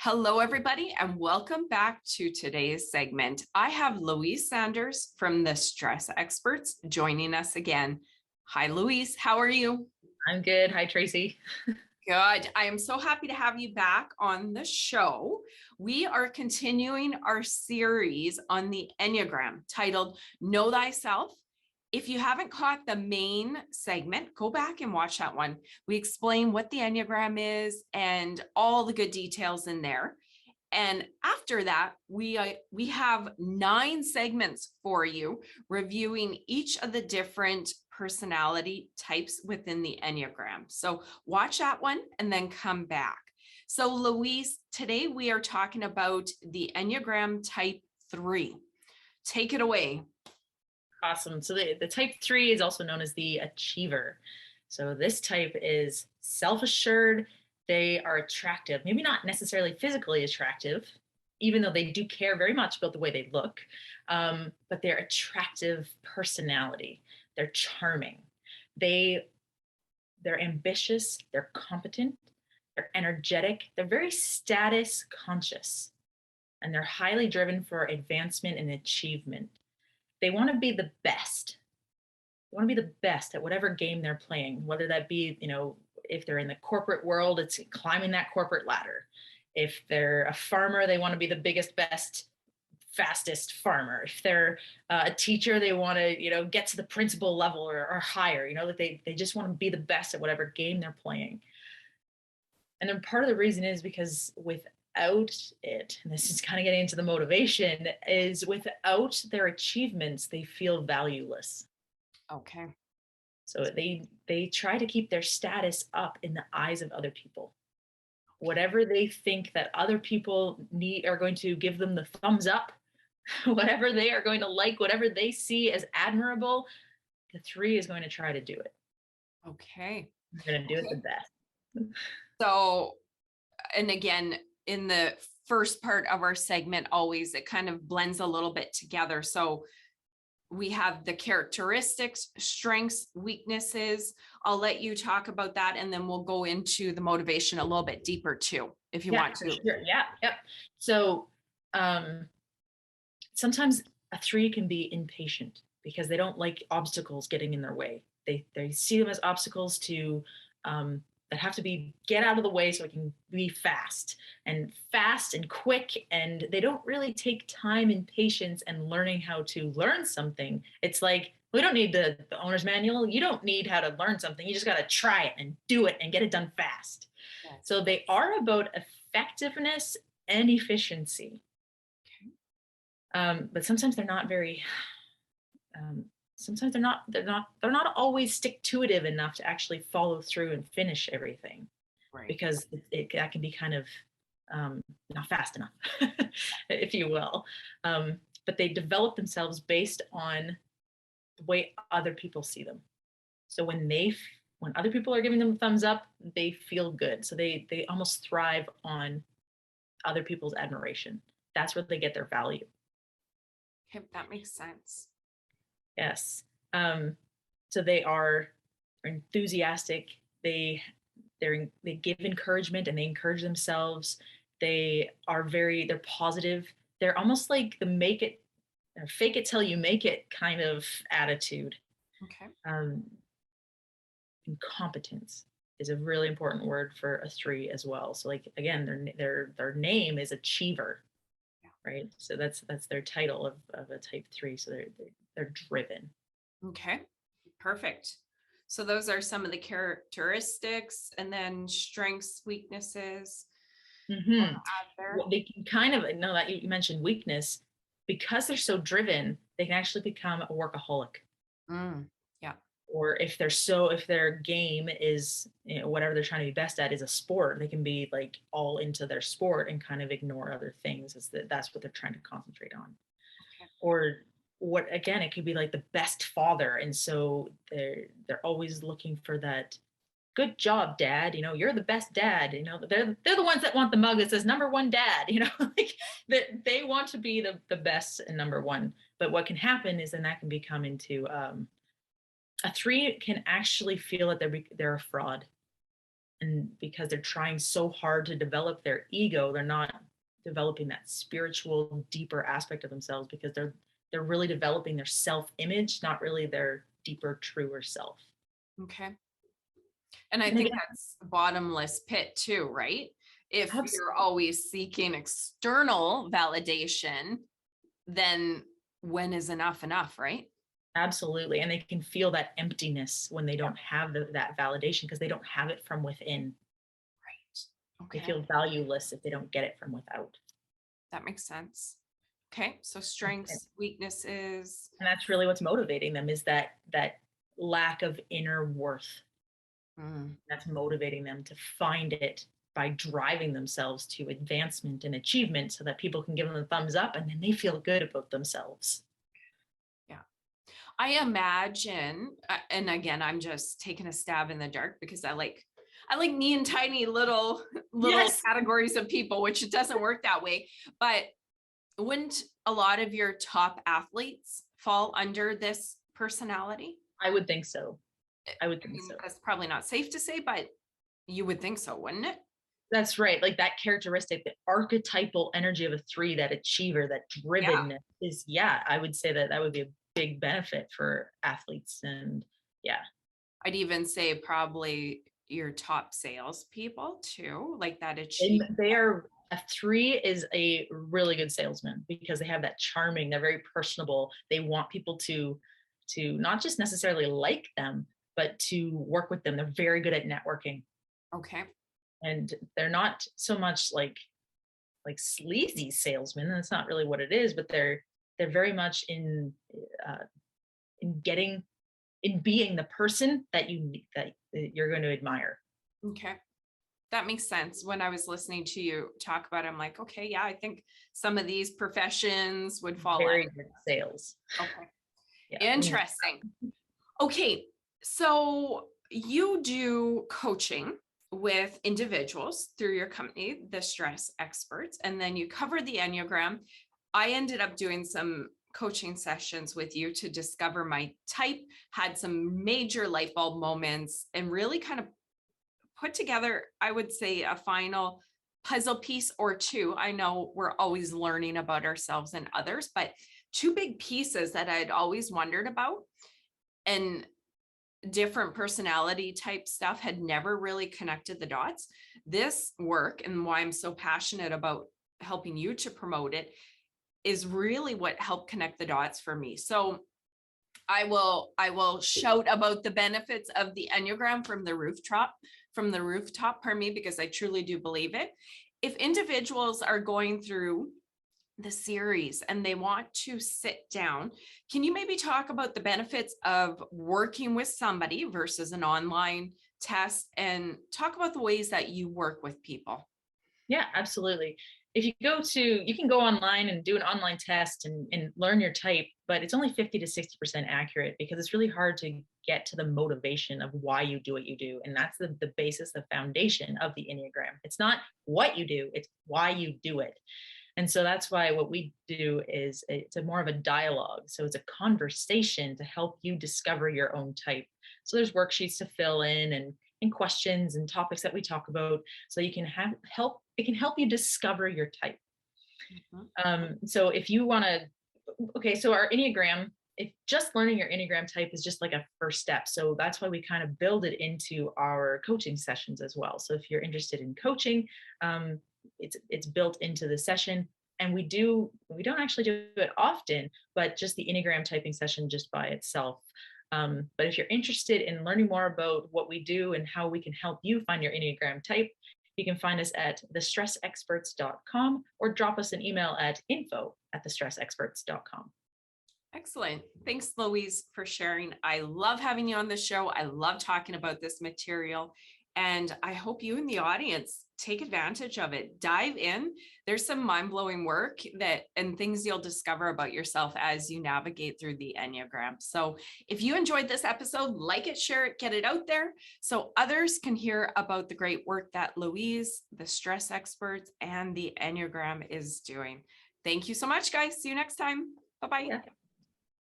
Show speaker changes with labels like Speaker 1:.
Speaker 1: Hello, everybody, and welcome back to today's segment. I have Louise Sanders from the Stress Experts joining us again. Hi, Louise. How are you?
Speaker 2: I'm good. Hi, Tracy.
Speaker 1: Good. I am so happy to have you back on the show. We are continuing our series on the Enneagram titled Know Thyself. If you haven't caught the main segment, go back and watch that one. We explain what the Enneagram is and all the good details in there. And after that, we have 9 segments for you, reviewing each of the different personality types within the Enneagram. So watch that one and then come back. So Louise, today we are talking about the Enneagram type 3. Take it away.
Speaker 2: Awesome. So the type 3 is also known as the achiever. So this type is self-assured. They are attractive, maybe not necessarily physically attractive, even though they do care very much about the way they look, but they're attractive personality. They're charming. They're ambitious. They're competent. They're energetic. They're very status conscious, and they're highly driven for advancement and achievement. They want to be the best. They want to be the best at whatever game they're playing, whether that be, if they're in the corporate world, it's climbing that corporate ladder. If they're a farmer, they want to be the biggest, best, fastest farmer. If they're a teacher, they want to, get to the principal level or higher, that they just want to be the best at whatever game they're playing. And then part of the reason is because without it, and this is kind of getting into the motivation, is without their achievements, they feel valueless.
Speaker 1: Okay.
Speaker 2: So they try to keep their status up in the eyes of other people. Whatever they think that other people are going to give them the thumbs up, whatever they are going to like, whatever they see as admirable, the 3 is going to try to do it.
Speaker 1: Okay.
Speaker 2: They're going to do it the best.
Speaker 1: So, and again, in the first part of our segment, always it kind of blends a little bit together. So we have the characteristics, strengths, weaknesses. I'll let you talk about that, and then we'll go into the motivation a little bit deeper too, if you want to.
Speaker 2: Sure. Yeah. Yep. So sometimes a 3 can be impatient because they don't like obstacles getting in their way. They see them as obstacles to that have to be get out of the way so it can be fast and quick, and they don't really take time and patience and learning how to learn something. It's like, we don't need the owner's manual. You don't need how to learn something. You just got to try it and do it and get it done fast. Yes. So they are about effectiveness and efficiency. Okay. But sometimes they're not very sometimes they're not always stick-to-itive enough to actually follow through and finish everything, right? Because that can be kind of not fast enough, if you will. But they develop themselves based on the way other people see them. So when other people are giving them a thumbs up, they feel good. So they almost thrive on other people's admiration. That's where they get their value.
Speaker 1: Okay, that makes sense.
Speaker 2: Yes. So they are enthusiastic. They give encouragement and they encourage themselves. They're positive. They're almost like the make it or fake it till you make it kind of attitude.
Speaker 1: Okay.
Speaker 2: And competence is a really important word for a 3 as well. So like, again, their name is achiever. Right. So that's their title of a type 3. So they're driven.
Speaker 1: Okay, perfect. So those are some of the characteristics, and then strengths, weaknesses.
Speaker 2: Mm-hmm. Well, they can kind of know that you mentioned weakness, because they're so driven, they can actually become a workaholic.
Speaker 1: Yeah.
Speaker 2: Or if their game is, whatever they're trying to be best at is a sport, they can be like all into their sport and kind of ignore other things. That's what they're trying to concentrate on. Okay. Or it could be like the best father, and so they're always looking for that. Good job, dad. You're the best dad. They're the ones that want the mug that says #1 dad. Like they want to be the best and #1. But what can happen is then that can become into a 3 can actually feel that they're a fraud, And because they're trying so hard to develop their ego, they're not developing that spiritual, deeper aspect of themselves, because they're really developing their self-image, not really their deeper, truer self.
Speaker 1: Okay. And I
Speaker 2: And
Speaker 1: think
Speaker 2: again,
Speaker 1: that's a bottomless pit too, right? If you're
Speaker 2: absolutely.
Speaker 1: always seeking external validation, then when is enough enough, right?
Speaker 2: Absolutely. And they can feel that emptiness when they don't have that validation, because they don't have it from within.
Speaker 1: Right.
Speaker 2: They
Speaker 1: Okay.
Speaker 2: feel valueless if they don't get it from without.
Speaker 1: That makes sense. Okay. So
Speaker 2: And
Speaker 1: strengths, weaknesses.
Speaker 2: that's really what's motivating them, is that lack of inner worth.
Speaker 1: Mm,
Speaker 2: That's motivating them to find it by driving themselves to advancement and achievement, so that people can give them the thumbs up and then they feel good about themselves.
Speaker 1: yeah. I imagine, and again, I'm just taking a stab in the dark because I like me and tiny little
Speaker 2: Yes,
Speaker 1: categories of people, which it doesn't work that way. But wouldn't a lot of your top athletes fall under this personality?
Speaker 2: I would think so. I would
Speaker 1: I
Speaker 2: think
Speaker 1: mean,
Speaker 2: so.
Speaker 1: that's probably not safe to say, but you would think so, wouldn't it?
Speaker 2: That's right. Like that characteristic, the archetypal energy of a three, that achiever, that
Speaker 1: Yeah.
Speaker 2: drivenness is, yeah, I would say that that would be a big benefit for athletes. And yeah,
Speaker 1: I'd even say probably your top salespeople too, like that
Speaker 2: and
Speaker 1: achieve.
Speaker 2: they are, a three is a really good salesman, because they have that charming, they're very personable. They want people to not just necessarily like them, but to work with them. They're very good at networking,
Speaker 1: Okay.
Speaker 2: and they're not so much like sleazy salesmen. That's not really what it is, but they're very much uh, in getting, in being the person that you're going to admire.
Speaker 1: Okay. That makes sense. When I was listening to you talk about it, I'm like, okay, yeah, I think some of these professions would fall
Speaker 2: Very good at sales.
Speaker 1: under. Okay.
Speaker 2: Yeah.
Speaker 1: Interesting. Okay. So you do coaching with individuals through your company, the Stress Experts, and then you cover the Enneagram. I ended up doing some coaching sessions with you to discover my type, had some major light bulb moments, and really kind of put together, I would say, a final puzzle piece or two. I know we're always learning about ourselves and others, but two big pieces that I'd always wondered about, and different personality type stuff had never really connected the dots. This work, and why I'm so passionate about helping you to promote it, is really what helped connect the dots for me. So I will shout about the benefits of the Enneagram from the rooftop, pardon me, because I truly do believe it. If individuals are going through the series and they want to sit down, can you maybe talk about the benefits of working with somebody versus an online test, and talk about the ways that you work with people?
Speaker 2: Yeah, absolutely. If you can go online and do an online test and learn your type, but it's only 50 to 60% accurate, because it's really hard to get to the motivation of why you do what you do. And that's the basis, the foundation of the Enneagram. It's not what you do, it's why you do it. And so that's why what we do is it's a more of a dialogue. So it's a conversation to help you discover your own type. So there's worksheets to fill in, and questions and topics that we talk about, so you can it can help you discover your type.
Speaker 1: Mhm.
Speaker 2: So if you want to, okay, so our Enneagram, if just learning your Enneagram type is just like a first step. So that's why we kind of build it into our coaching sessions as well. So if you're interested in coaching, um, it's built into the session. And we don't actually do it often, but just the Enneagram typing session just by itself. But if you're interested in learning more about what we do and how we can help you find your Enneagram type, you can find us at thestressexperts.com, or drop us an email at info@thestressexperts.com.
Speaker 1: Excellent. Thanks, Louise, for sharing. I love having you on the show. I love talking about this material. And I hope you and the audience take advantage of it. Dive in. There's some mind-blowing work and things you'll discover about yourself as you navigate through the Enneagram. So if you enjoyed this episode, like it, share it, get it out there so others can hear about the great work that Louise, the Stress Experts, and the Enneagram is doing. Thank you so much, guys. See you next time. Bye-bye.
Speaker 2: Yeah.